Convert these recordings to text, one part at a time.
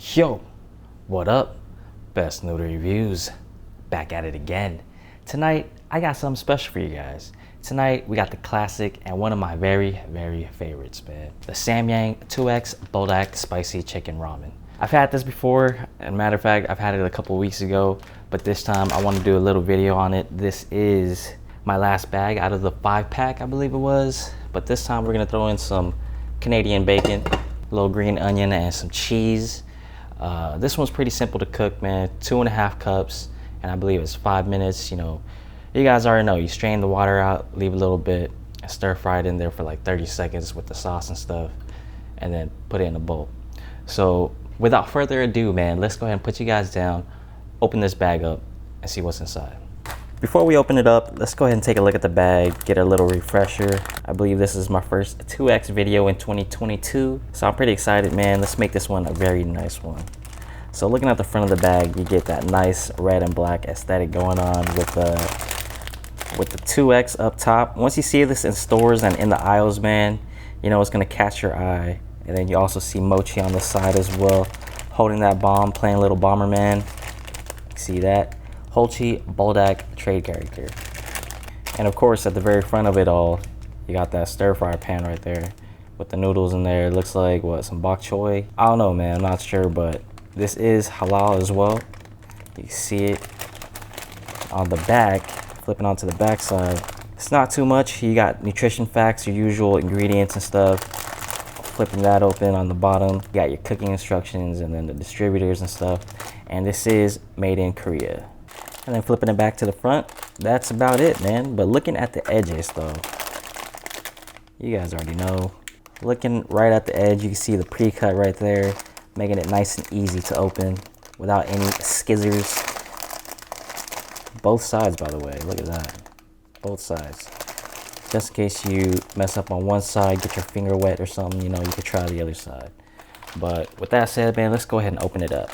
Yo, what up? Best noodle reviews. Back at it again. Tonight, I got something special for you guys. Tonight, we got the classic and one of my very, very favorites, man. The Samyang 2X Buldak Spicy Chicken Ramen. I've had this before, and matter of fact, I've had it a couple weeks ago, but this time I want to do a little video on it. This is my last bag out of the 5-pack, I believe it was. But this time we're gonna throw in some Canadian bacon, a little green onion, and some cheese. This one's pretty simple to cook, man. 2.5 cups, and I believe it's 5 minutes. You know, you guys already know, you strain the water out, leave a little bit, and stir fry it in there for like 30 seconds with the sauce and stuff, and then put it in a bowl. So without further ado, man, let's go ahead and put you guys down, open this bag up, and see what's inside. Before we open it up, let's go ahead and take a look at the bag, get a little refresher. I believe this is my first 2X video in 2022, so I'm pretty excited, man. Let's make this one a very nice one. So looking at the front of the bag, you get that nice red and black aesthetic going on with the 2X up top. Once you see this in stores and in the aisles, man, you know it's gonna catch your eye. And then you also see Mochi on the side as well, holding that bomb, playing little Bomberman. See that? Holchi Buldak trade character. And of course, at the very front of it all, you got that stir fry pan right there with the noodles in there. It looks like, what, some bok choy? I don't know, man, I'm not sure, but this is halal as well. You see it on the back, flipping onto the back side. It's not too much. You got nutrition facts, your usual ingredients and stuff. Flipping that open on the bottom, you got your cooking instructions and then the distributors and stuff. And this is made in Korea. And then flipping it back to the front, that's about it, man. But looking at the edges though, you guys already know. Looking right at the edge, you can see the pre-cut right there, making it nice and easy to open without any skizzers. Both sides, by the way, look at that. Both sides. Just in case you mess up on one side, get your finger wet or something, you know, you could try the other side. But with that said, man, let's go ahead and open it up.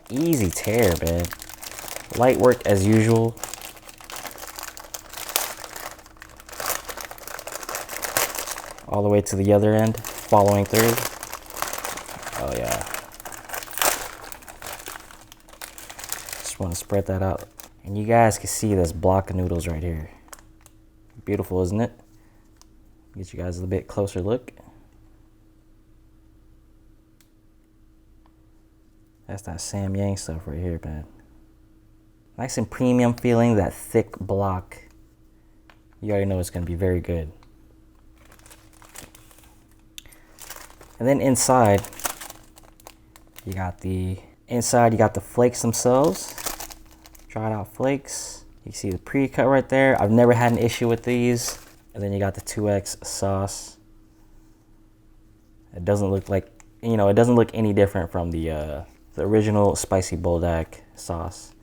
Easy tear, man. Light work as usual. All the way to the other end, following through. Oh yeah. Just want to spread that out. And you guys can see this block of noodles right here. Beautiful, isn't it? Get you guys a bit closer look. That's that Samyang stuff right here, man. Nice and premium feeling, that thick block. You already know it's gonna be very good. And then inside, you got the flakes themselves. Dried out flakes. You see the pre-cut right there. I've never had an issue with these. And then you got the 2X sauce. It doesn't look like, you know, it doesn't look any different from the original spicy Buldak sauce.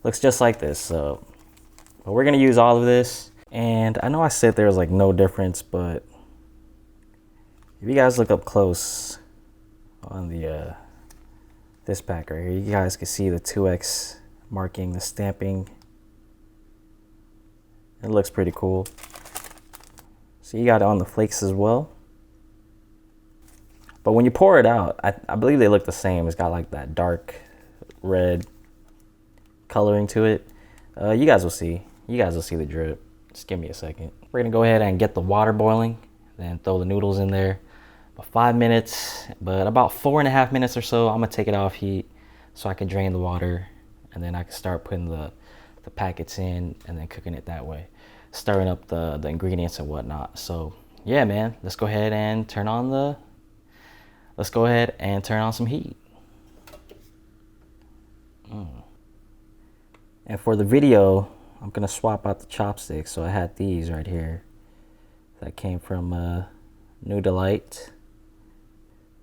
Looks just like this. So, but we're gonna use all of this. And I know I said there was like no difference, but if you guys look up close on the this pack right here, you guys can see the 2X marking, the stamping. It looks pretty cool. So you got it on the flakes as well. But when you pour it out, I believe they look the same. It's got like that dark red coloring to it. You guys will see. You guys will see the drip. Just give me a second. We're gonna go ahead and get the water boiling, then throw the noodles in there. About 5 minutes, but about 4.5 minutes or so, I'm gonna take it off heat so I can drain the water, and then I can start putting the packets in and then cooking it that way, stirring up the ingredients and whatnot. So yeah, man, let's go ahead and turn on some heat. And for the video, I'm gonna swap out the chopsticks. So I had these right here that came from Noodleite,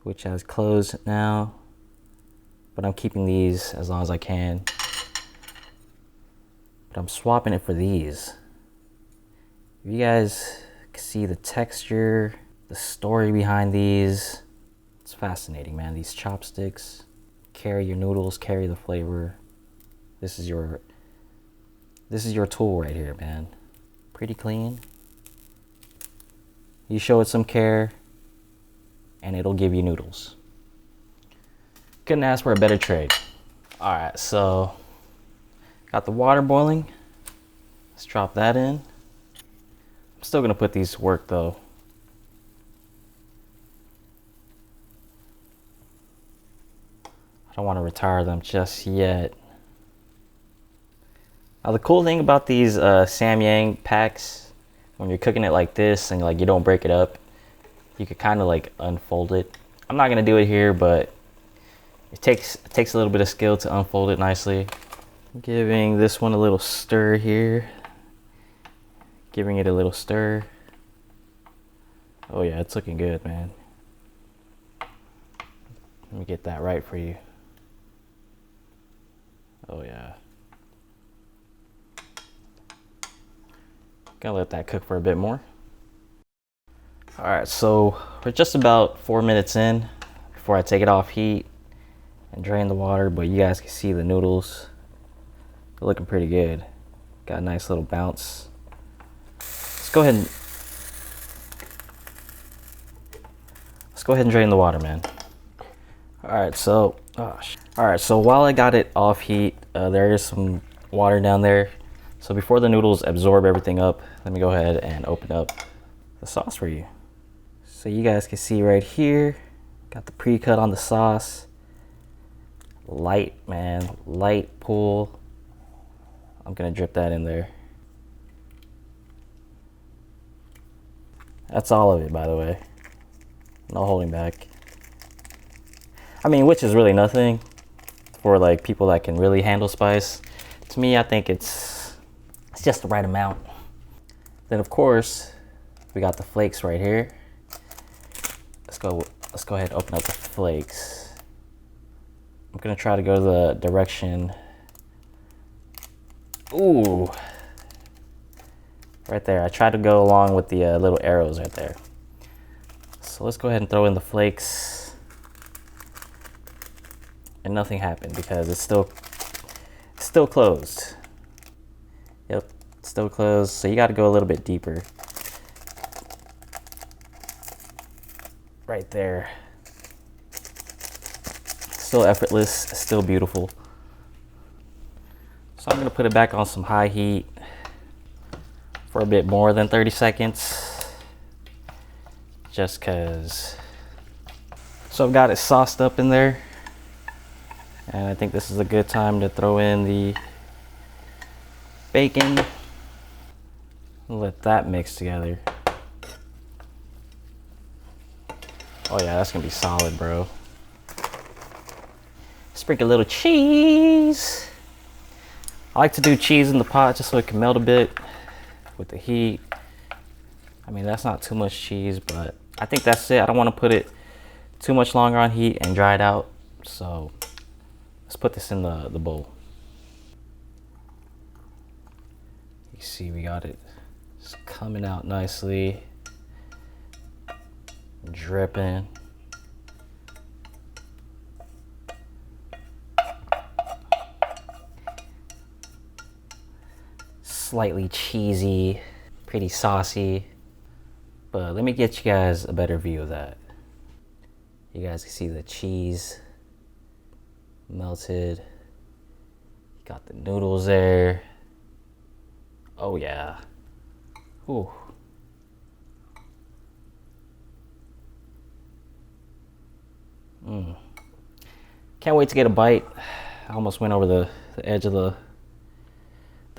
which has closed now, but I'm keeping these as long as I can. But I'm swapping it for these. If you guys can see the texture, the story behind these, it's fascinating, man. These chopsticks carry your noodles, carry the flavor. This is your tool right here, man. Pretty clean. You show it some care, and it'll give you noodles. Couldn't ask for a better trade. All right, so got the water boiling. Let's drop that in. I'm still gonna put these to work though. I don't want to retire them just yet. Now the cool thing about these Samyang packs, when you're cooking it like this and like you don't break it up, you could kind of like unfold it. I'm not gonna do it here, but it takes a little bit of skill to unfold it nicely. Giving this one a little stir here. Giving it a little stir. Oh yeah, it's looking good, man. Let me get that right for you. Oh yeah. Gonna let that cook for a bit more. All right, so we're just about 4 minutes in before I take it off heat and drain the water, but you guys can see the noodles. They're looking pretty good. Got a nice little bounce. Let's go ahead and drain the water, man. All right, so while I got it off heat, there is some water down there. So before the noodles absorb everything up, let me go ahead and open up the sauce for you. So you guys can see right here, got the pre-cut on the sauce. Light, man, light pull. I'm gonna drip that in there. That's all of it, by the way. No holding back. I mean, which is really nothing for like people that can really handle spice. To me, I think it's just the right amount. Then of course, we got the flakes right here. Let's go ahead and open up the flakes. I'm gonna try to go the direction. Ooh. Right there, I tried to go along with the little arrows right there. So let's go ahead and throw in the flakes. And nothing happened because it's still closed. Yep, it's still closed, so you gotta go a little bit deeper. Right there. Still effortless, still beautiful. So I'm gonna put it back on some high heat for a bit more than 30 seconds. Just cause. So I've got it sauced up in there. And I think this is a good time to throw in the bacon. Let that mix together. Oh yeah, that's gonna be solid, bro. Sprinkle a little cheese. I like to do cheese in the pot just so it can melt a bit with the heat. I mean, that's not too much cheese, but I think that's it. I don't want to put it too much longer on heat and dry it out. So let's put this in the bowl. You see, we got it. It's coming out nicely. Dripping. Slightly cheesy, pretty saucy. But let me get you guys a better view of that. You guys can see the cheese melted. Got the noodles there. Oh yeah. Ooh. Can't wait to get a bite. I almost went over the edge of the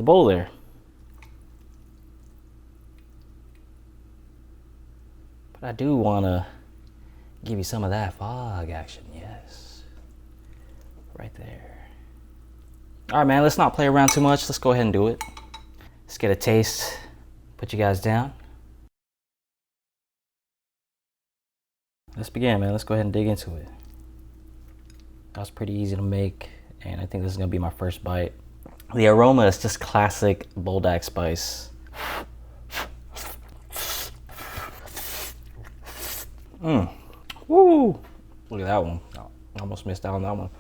bowl there. But I do want to give you some of that fog action. Yes. Right there. All right, man, let's not play around too much. Let's go ahead and do it. Let's get a taste. Put you guys down. Let's begin, man. Let's go ahead and dig into it. That was pretty easy to make, and I think this is gonna be my first bite. The aroma is just classic Buldak spice. Woo! Look at that one. I almost missed out on that one.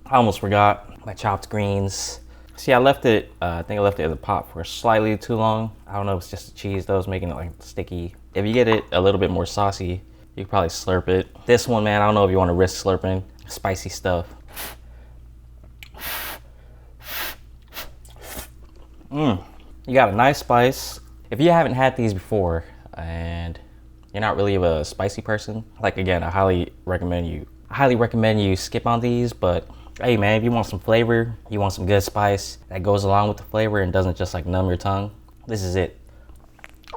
I almost forgot my chopped greens. See, I left it, I think I left it in the pot for slightly too long. I don't know if it's just the cheese that was making it like sticky. If you get it a little bit more saucy, You could probably slurp it. This one, man, I don't know if you want to risk slurping spicy stuff. You got a nice spice. If you haven't had these before and you're not really a spicy person, like again, I highly recommend you skip on these. But hey man, if you want some flavor, you want some good spice that goes along with the flavor and doesn't just like numb your tongue, this is it.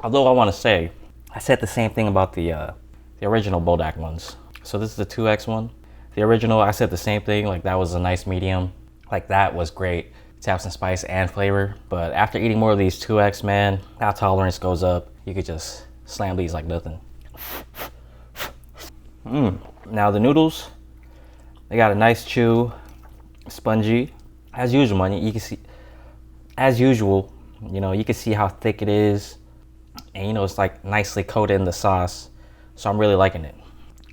Although I want to say, I said the same thing about the original Buldak ones. So this is the 2X one. The original, I said the same thing, like that was a nice medium. Like that was great to have some spice and flavor. But after eating more of these 2X, man, that tolerance goes up. You could just slam these like nothing. Now the noodles, they got a nice chew, spongy. As usual, man, you can see, as usual, you know, you can see how thick it is. And you know, it's like nicely coated in the sauce. So I'm really liking it.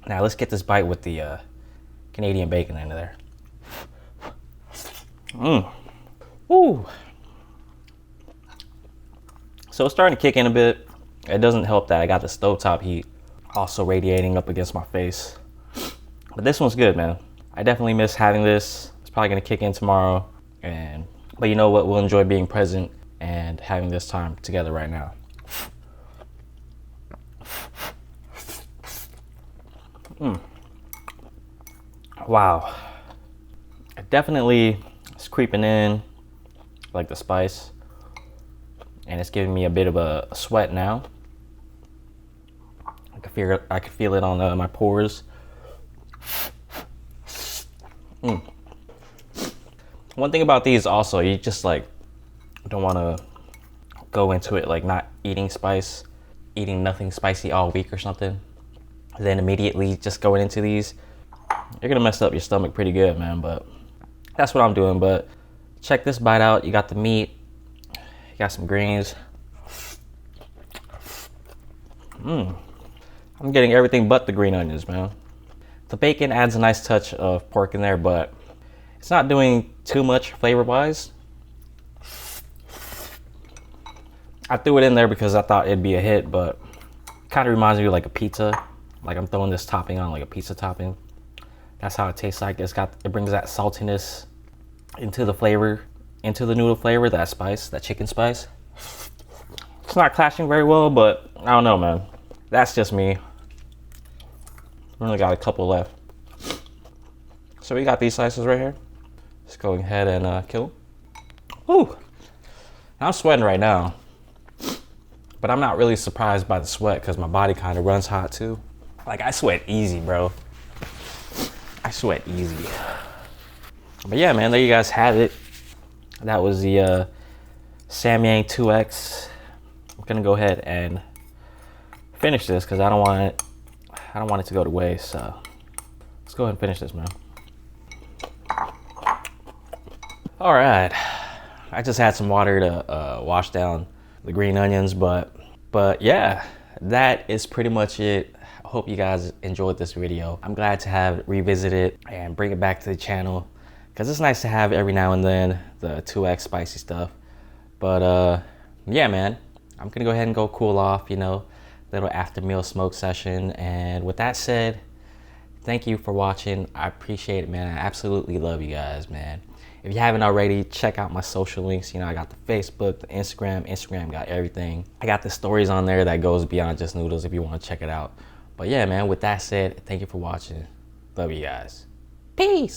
Now let's get this bite with the Canadian bacon into there. Woo. So it's starting to kick in a bit. It doesn't help that I got the stovetop heat also radiating up against my face. But this one's good, man. I definitely miss having this. It's probably gonna kick in tomorrow. But you know what? We'll enjoy being present and having this time together right now. Wow. It definitely is creeping in, like the spice. And it's giving me a bit of a sweat now. I can feel it on my pores. One thing about these also, you just like don't want to go into it like not eating spice, eating nothing spicy all week or something. Then immediately just going into these, you're gonna mess up your stomach pretty good, man. But that's what I'm doing. But check this bite out. You got the meat, you got some greens. I'm getting everything but the green onions, man. The bacon adds a nice touch of pork in there, but it's not doing too much flavor-wise. I threw it in there because I thought it'd be a hit, but it kind of reminds me of like a pizza. Like I'm throwing this topping on like a pizza topping. That's how it tastes like. It brings that saltiness into the flavor, into the noodle flavor, that spice, that chicken spice. It's not clashing very well, but I don't know, man. That's just me. We only got a couple left. So we got these slices right here. Let's go ahead and kill them. Woo! I'm sweating right now. But I'm not really surprised by the sweat because my body kind of runs hot too. Like I sweat easy, bro. I sweat easy. But yeah, man, there you guys have it. That was the Samyang 2X. I'm gonna go ahead and finish this because I don't want it to go to waste. So let's go ahead and finish this, man. All right, I just had some water to wash down the green onions, but yeah, that is pretty much it. I hope you guys enjoyed this video. I'm glad to have revisited and bring it back to the channel because it's nice to have every now and then the 2X spicy stuff. But yeah, man, I'm gonna go ahead and go cool off, you know, little after meal smoke session. And with that said, thank you for watching. I appreciate it, man. I absolutely love you guys, man. If you haven't already, check out my social links. You know, I got the Facebook, the Instagram. Instagram got everything. I got the stories on there that goes beyond just noodles if you want to check it out. But yeah, man, with that said, thank you for watching. Love you guys. Peace.